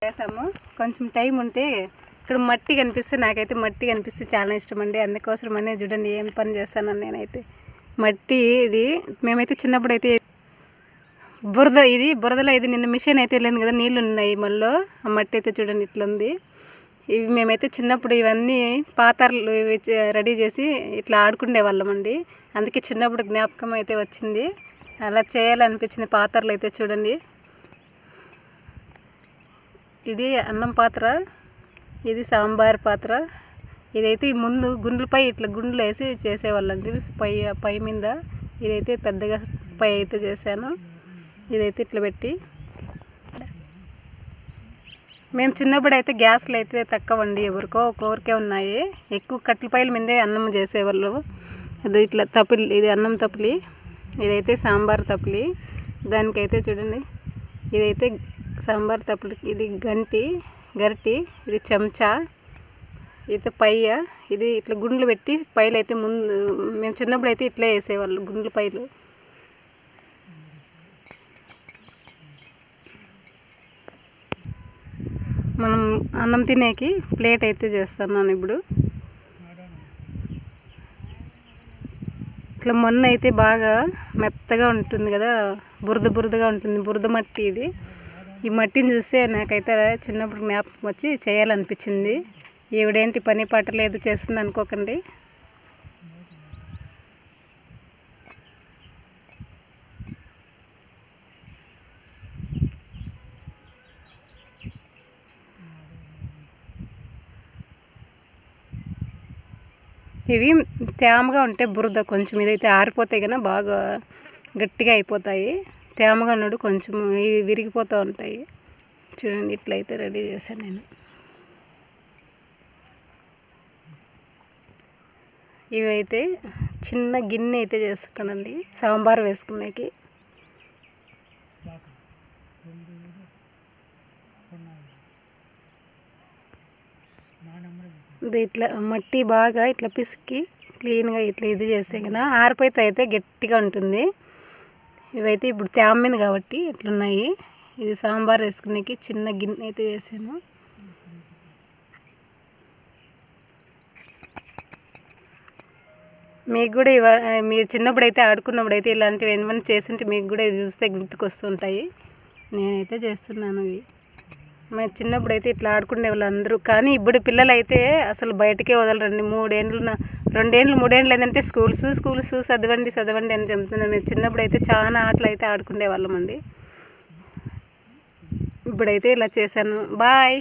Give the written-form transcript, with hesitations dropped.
చేసాము. కొంచెం టైం ఉంటే ఇక్కడ మట్టి కనిపిస్తే, నాకైతే మట్టి కనిపిస్తే చాలా ఇష్టం అండి. అందుకోసమనే చూడండి ఏం పని చేస్తాను నేనైతే. మట్టి ఇది మేమైతే చిన్నప్పుడు అయితే బురదలో ఇది నిన్న మిషన్ అయితే వెళ్ళింది కదా, నీళ్ళు ఉన్నాయి మళ్ళీ. ఆ మట్టి అయితే చూడండి ఇట్లా ఉంది. ఇవి మేమైతే చిన్నప్పుడు ఇవన్నీ పాత్రలు రెడీ చేసి ఇట్లా ఆడుకునే వాళ్ళం అండి. అందుకే చిన్నప్పుడు జ్ఞాపకం అయితే వచ్చింది, అలా చేయాలనిపించింది. పాత్రలు అయితే చూడండి, ఇది అన్నం పాత్ర, ఇది సాంబార్ పాత్ర. ఇదైతే ముందు గుండ్లపై ఇట్లా గుండ్లు వేసి చేసేవాళ్ళండి పై మీద. ఇదైతే పెద్దగా పై అయితే చేశాను. ఇదైతే ఇట్లా పెట్టి, మేము చిన్నప్పుడు అయితే గ్యాస్లు అయితే తక్కువ అండి, ఎవరికో ఒక్కొక్కరికే ఉన్నాయి. ఎక్కువ కట్టెల పొయ్యిల మీదే అన్నం చేసేవాళ్ళు. ఇది ఇట్లా తపిలి, ఇది అన్నం తపిలి, ఇదైతే సాంబార్ తపిలి. దానికైతే చూడండి, ఇదైతే సాంబార్ తపిలికి ఇది గరిటి, ఇది చెంచా, ఇది పయ్య. ఇది ఇట్లా గుండ్లు పెట్టి పైలు అయితే ముందు మేము చిన్నప్పుడు అయితే ఇట్లా వేసేవాళ్ళు గుండ్ల పైలు. మనం అన్నం తినేకి ప్లేట్ అయితే చేస్తున్నాను ఇప్పుడు. ఇట్లా మొన్న అయితే బాగా మెత్తగా ఉంటుంది కదా, బురదగా ఉంటుంది, బురద మట్టి ఇది. ఈ మట్టిని చూస్తే నాకైతే చిన్నప్పుడు జ్ఞాపకం వచ్చి చేయాలనిపించింది. ఈవిడేంటి పని పాట లేదు చేస్తుంది అనుకోకండి. ఇవి తేమగా ఉంటే బురద కొంచెం ఇదైతే ఆరిపోతాయి కన్నా బాగా గట్టిగా అయిపోతాయి. తేమగా ఉన్నాడు కొంచెం ఇవి విరిగిపోతూ ఉంటాయి. చూడండి ఇట్లయితే రెడీ చేశాను నేను. ఇవైతే చిన్న గిన్నె అయితే చేస్తున్నానండి సాంబార్ వేసుకునేకి. ఇది ఇట్లా మట్టి బాగా ఇట్లా పిసికి క్లీన్గా ఇట్లా ఇది చేస్తే కన్నా ఆరిపోతే అయితే గట్టిగా ఉంటుంది. ఇవైతే ఇప్పుడు తేమింది కాబట్టి ఇట్లున్నాయి. ఇది సాంబార్ వేసుకునేకి చిన్న గిన్నె అయితే చేసాను. మీకు కూడా మీరు చిన్నప్పుడు అయితే ఆడుకున్నప్పుడు అయితే ఇలాంటివి ఏమైనా చేస్తుంటే మీకు కూడా ఇది చూస్తే గుర్తుకొస్తుంటాయి. నేనైతే చేస్తున్నాను ఇవి. మేము చిన్నప్పుడు అయితే ఇట్లా ఆడుకునే వాళ్ళు అందరూ. కానీ ఇప్పుడు పిల్లలు అయితే అసలు బయటకే వదలరండి. 2 3 ఏళ్ళు ఏంటంటే స్కూల్స్ చదవండి అని చెప్తున్నారు. మేము చిన్నప్పుడు అయితే చాలా ఆటలు అయితే ఆడుకునే వాళ్ళం అండి. ఇప్పుడైతే ఇలా చేశాను. బాయ్.